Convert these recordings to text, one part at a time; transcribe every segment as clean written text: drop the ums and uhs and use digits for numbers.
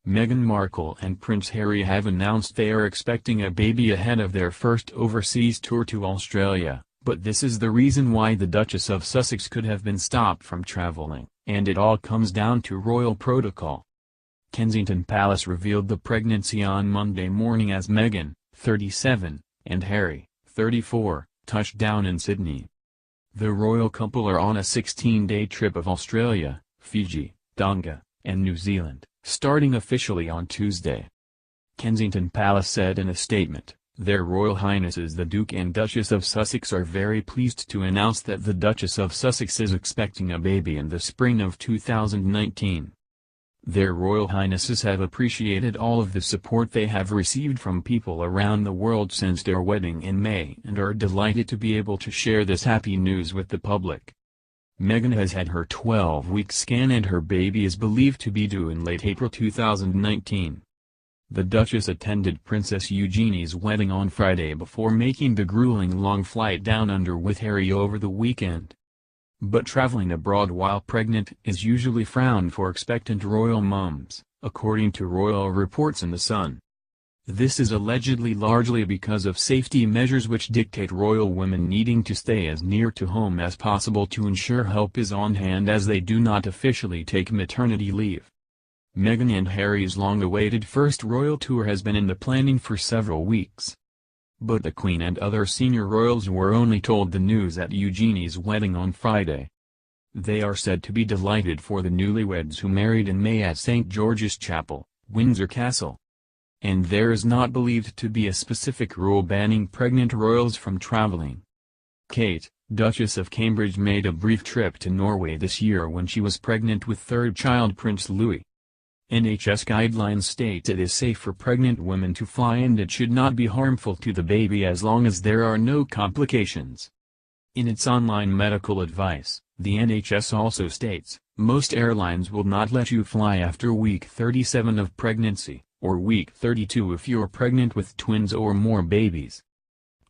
Meghan Markle and Prince Harry have announced they are expecting a baby ahead of their first overseas tour to Australia, but this is the reason why the Duchess of Sussex could have been stopped from traveling, and it all comes down to royal protocol. Kensington Palace revealed the pregnancy on Monday morning as Meghan, 37, and Harry, 34, touched down in Sydney. The royal couple are on a 16-day trip of Australia, Fiji, Tonga, and New Zealand, starting officially on Tuesday. Kensington Palace said in a statement, "Their Royal Highnesses the Duke and Duchess of Sussex are very pleased to announce that the Duchess of Sussex is expecting a baby in the spring of 2019. Their Royal Highnesses have appreciated all of the support they have received from people around the world since their wedding in May and are delighted to be able to share this happy news with the public." Meghan has had her 12-week scan and her baby is believed to be due in late April 2019. The Duchess attended Princess Eugenie's wedding on Friday before making the grueling long flight down under with Harry over the weekend. But traveling abroad while pregnant is usually frowned for expectant royal mums, according to royal reports in The Sun. This is allegedly largely because of safety measures which dictate royal women needing to stay as near to home as possible to ensure help is on hand as they do not officially take maternity leave. Meghan and Harry's long-awaited first royal tour has been in the planning for several weeks. But the Queen and other senior royals were only told the news at Eugenie's wedding on Friday. They are said to be delighted for the newlyweds who married in May at St. George's Chapel, Windsor Castle. And there is not believed to be a specific rule banning pregnant royals from traveling. Kate, Duchess of Cambridge, made a brief trip to Norway this year when she was pregnant with third child Prince Louis. NHS guidelines state it is safe for pregnant women to fly and it should not be harmful to the baby as long as there are no complications. In its online medical advice, the NHS also states, most airlines will not let you fly after week 37 of pregnancy, or week 32 if you're pregnant with twins or more babies.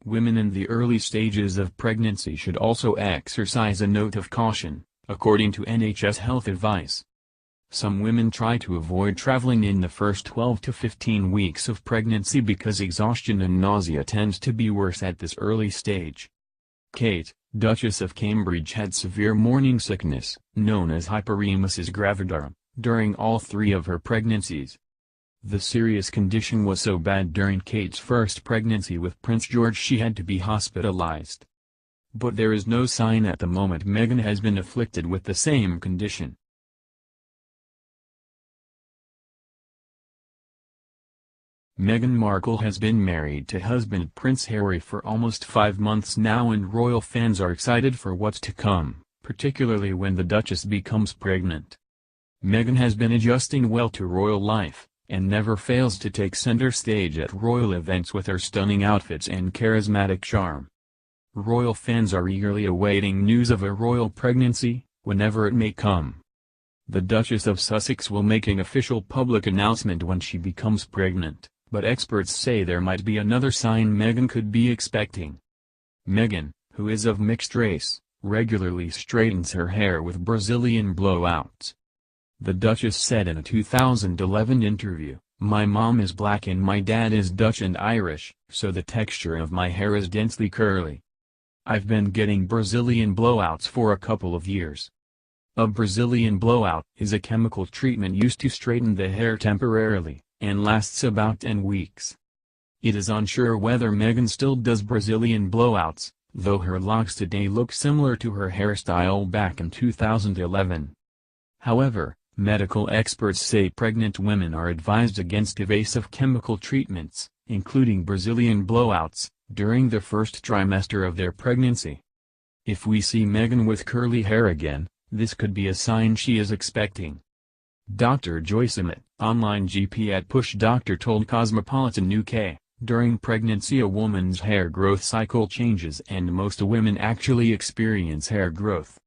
Women in the early stages of pregnancy should also exercise a note of caution, according to NHS health advice. Some women try to avoid traveling in the first 12 to 15 weeks of pregnancy because exhaustion and nausea tends to be worse at this early stage. Kate, Duchess of Cambridge, had severe morning sickness, known as hyperemesis gravidarum, during all 3 of her pregnancies. The serious condition was so bad during Kate's first pregnancy with Prince George she had to be hospitalized. But there is no sign at the moment Meghan has been afflicted with the same condition. Meghan Markle has been married to husband Prince Harry for almost 5 months now, and royal fans are excited for what's to come, particularly when the Duchess becomes pregnant. Meghan has been adjusting well to royal life, and never fails to take center stage at royal events with her stunning outfits and charismatic charm. Royal fans are eagerly awaiting news of a royal pregnancy, whenever it may come. The Duchess of Sussex will make an official public announcement when she becomes pregnant, but experts say there might be another sign Meghan could be expecting. Meghan, who is of mixed race, regularly straightens her hair with Brazilian blowouts. The Duchess said in a 2011 interview, "My mom is black and my dad is Dutch and Irish, so the texture of my hair is densely curly. I've been getting Brazilian blowouts for a couple of years." A Brazilian blowout is a chemical treatment used to straighten the hair temporarily, and lasts about 10 weeks. It is unsure whether Meghan still does Brazilian blowouts, though her locks today look similar to her hairstyle back in 2011. However, medical experts say pregnant women are advised against invasive chemical treatments, including Brazilian blowouts, during the first trimester of their pregnancy. If we see Meghan with curly hair again, this could be a sign she is expecting. Dr. Joyce Emmett, online GP at Push Doctor, told Cosmopolitan UK, during pregnancy a woman's hair growth cycle changes and most women actually experience hair growth.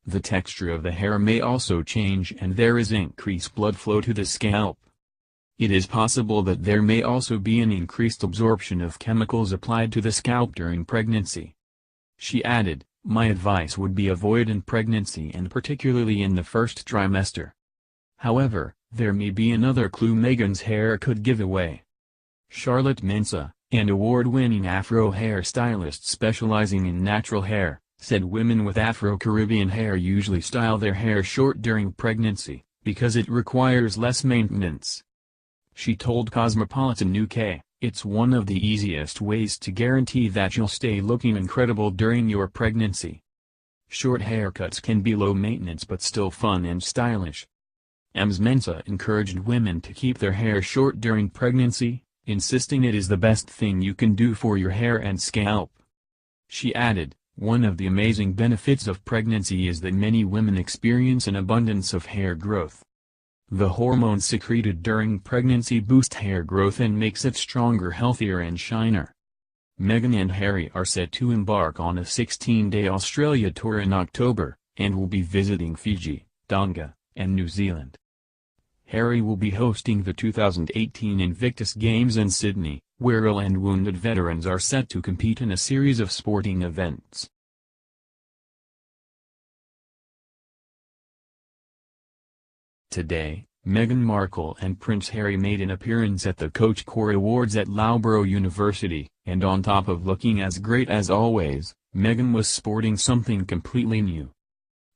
The texture of the hair may also change and there is increased blood flow to the scalp. It is possible that there may also be an increased absorption of chemicals applied to the scalp during pregnancy. She added, "My advice would be avoid in pregnancy and particularly in the first trimester. However, There may be another clue Meghan's hair could give away. Charlotte Mensah, an award-winning Afro hairstylist specializing in natural hair, said women with Afro-Caribbean hair usually style their hair short during pregnancy, because it requires less maintenance. She told Cosmopolitan UK, "It's one of the easiest ways to guarantee that you'll stay looking incredible during your pregnancy." Short haircuts can be low maintenance but still fun and stylish. Ms. Mensah encouraged women to keep their hair short during pregnancy, insisting it is the best thing you can do for your hair and scalp. She added, "One of the amazing benefits of pregnancy is that many women experience an abundance of hair growth. The hormones secreted during pregnancy boost hair growth and makes it stronger, healthier and shinier." Meghan and Harry are set to embark on a 16-day Australia tour in October, and will be visiting Fiji, Tonga, and New Zealand. Harry will be hosting the 2018 Invictus Games in Sydney, where ill and wounded veterans are set to compete in a series of sporting events. Today, Meghan Markle and Prince Harry made an appearance at the Coach Core Awards at Loughborough University, and on top of looking as great as always, Meghan was sporting something completely new.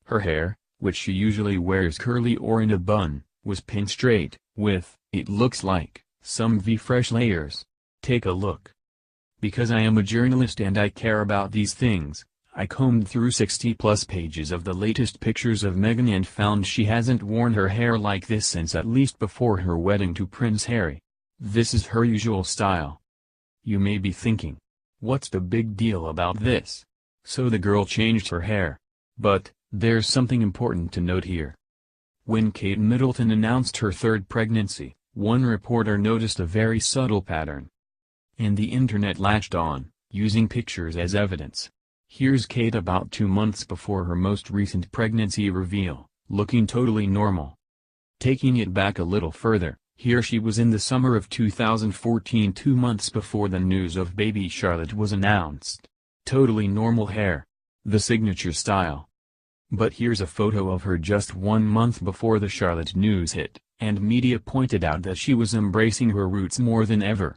Her hair, which she usually wears curly or in a bun, was pinned straight, with, it looks like, some V-fresh layers. Take a look. "Because I am a journalist and I care about these things, I combed through 60+ pages of the latest pictures of Meghan and found she hasn't worn her hair like this since at least before her wedding to Prince Harry. This is her usual style." You may be thinking, what's the big deal about this? So the girl changed her hair. But, there's something important to note here. When Kate Middleton announced her third pregnancy, one reporter noticed a very subtle pattern. And the internet latched on, using pictures as evidence. Here's Kate about 2 months before her most recent pregnancy reveal, looking totally normal. Taking it back a little further, here she was in the summer of 2014, 2 months before the news of baby Charlotte was announced. Totally normal hair. The signature style. But here's a photo of her just 1 month before the Charlotte news hit, and media pointed out that she was embracing her roots more than ever.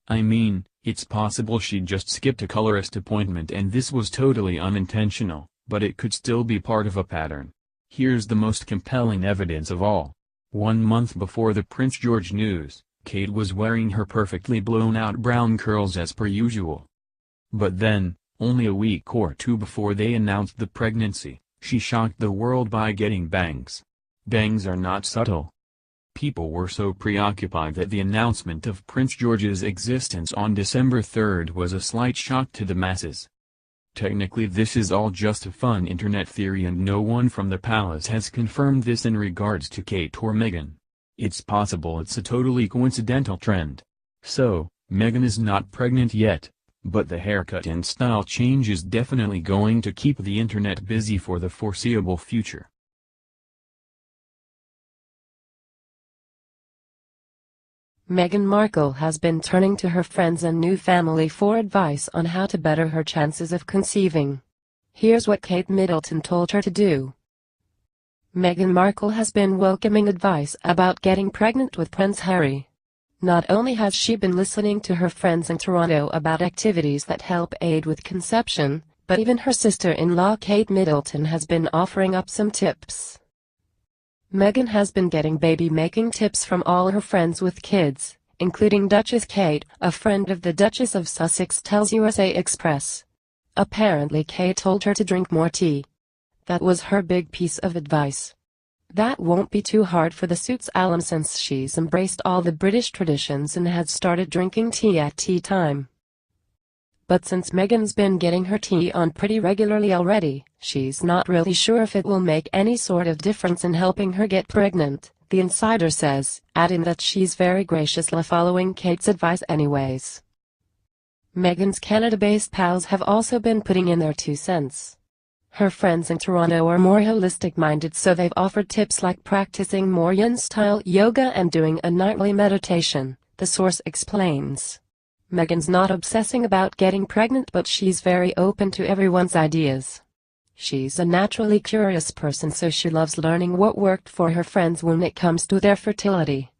I mean, it's possible she just skipped a colorist appointment and this was totally unintentional, but it could still be part of a pattern. Here's the most compelling evidence of all. 1 month before the Prince George news, Kate was wearing her perfectly blown-out brown curls as per usual. But then, only a week or two before they announced the pregnancy, she shocked the world by getting bangs. Bangs are not subtle. People were so preoccupied that the announcement of Prince George's existence on December 3rd was a slight shock to the masses. Technically this is all just a fun internet theory and no one from the palace has confirmed this in regards to Kate or Meghan. It's possible it's a totally coincidental trend. So, Meghan is not pregnant yet, but the haircut and style change is definitely going to keep the internet busy for the foreseeable future. Meghan Markle has been turning to her friends and new family for advice on how to better her chances of conceiving. Here's what Kate Middleton told her to do. Meghan Markle has been welcoming advice about getting pregnant with Prince Harry. Not only has she been listening to her friends in Toronto about activities that help aid with conception, but even her sister-in-law Kate Middleton has been offering up some tips. Meghan has been getting baby-making tips from all her friends with kids, including Duchess Kate, a friend of the Duchess of Sussex, tells USA Express. Apparently Kate told her to drink more tea. That was her big piece of advice. That won't be too hard for the suit's alum since she's embraced all the British traditions and has started drinking tea at tea time. But since Meghan's been getting her tea on pretty regularly already, she's not really sure if it will make any sort of difference in helping her get pregnant, the insider says, adding that she's very graciously following Kate's advice anyways. Meghan's Canada-based pals have also been putting in their 2 cents. Her friends in Toronto are more holistic-minded, so they've offered tips like practicing more yin-style yoga and doing a nightly meditation, the source explains. Meghan's not obsessing about getting pregnant, but she's very open to everyone's ideas. She's a naturally curious person, so she loves learning what worked for her friends when it comes to their fertility.